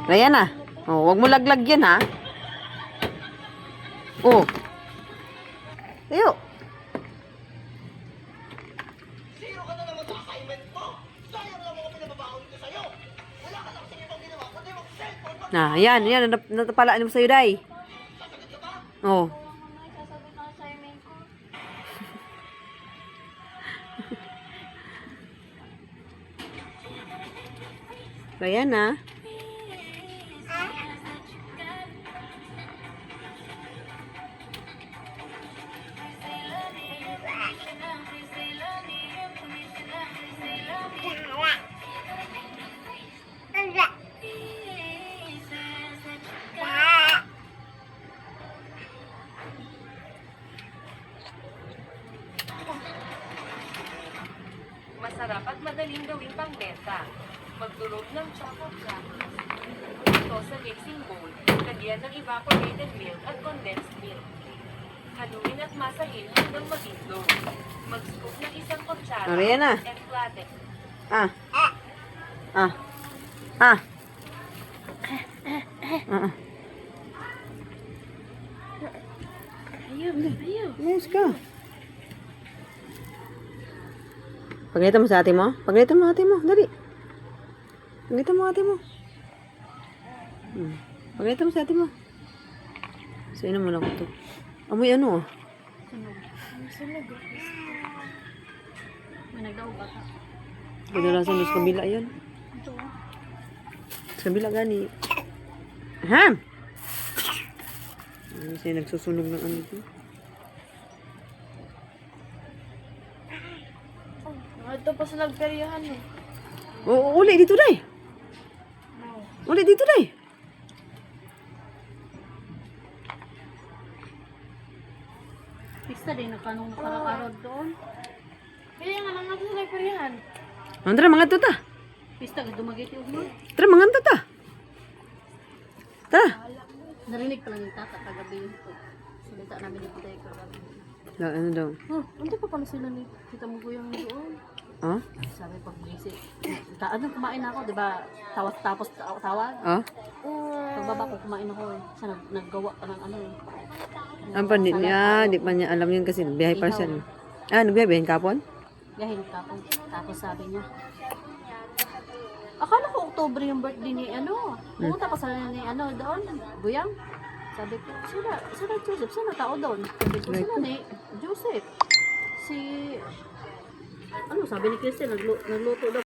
Ryan na. Oh, wag mo laglag yan ha. Oh. Tayo. Zero ka na naman sa assignment mo. Sayang lang ako pinababaon ko sa'yo. Wala ka lang sa ibang ginawa, kundi mag-cellphone pa. Yan. Natapalaan mo sa'yo, Day. Sasagot ka ba? Oh. Sasagot ng assignment ko. Ryan na. Masarap at madaling gawing pangbenta. Magdurog ng chocolate crackers. Ito sa mixing bowl. Lagyan ng evaporated milk at condensed milk. Haluin at masahin hanggang maging dough. Mag-scoop ng isang kutsara Ayan na. and flatten. Ah. Ah. Ah. Ayaw. Let's go. Pagalitan mo sa ate mo? Pagalitan mo ate mo. Dali. Pagalitan mo ate mo. Pagalitan mo sa ate mo. So, inom mo lang ito. Amoy ano? Sunog. May nagdaog bata. Kadalasan sa kabila yan. Ito. Sa kabila gani. Ahem! Kasi nagsusunog ng ano ito. Ito pa sa nagperyahan eh. Oo, uli dito day. Uli dito day. Pista din na kanong nakarang-araw doon. Kaya nga lang natin sa nagperyahan. Tara, mga to ta. Pista ka dumagit yung mo. Tara, mga to ta. Tara. Narinig pa lang yung tata kagabi ito. Salita namin ni Piday kagabi. Ano daw? Oh, hindi pa pala sila ni kita mo kuyang doon. Oh? Sabi pag busy. Ano kumain ako, 'di ba? Tapos tawag. Oh? Pagbaba ko kumain ako eh. Sa naggawa pa ng ano eh. Ano pa, di pa niya alam yun kasi biyahe pa siya. Nagbiyahe kapon? Gahin ka po. Tapos sabi niya, akala ko Oktubre yung birthday ni ano. Pumunta pa sa ni ano doon, Buyang. Sabi ko, sila Joseph, sino tao doon? Sabi ko, sila ni Joseph. Si, ano sabi ni Christy, nagluto daw.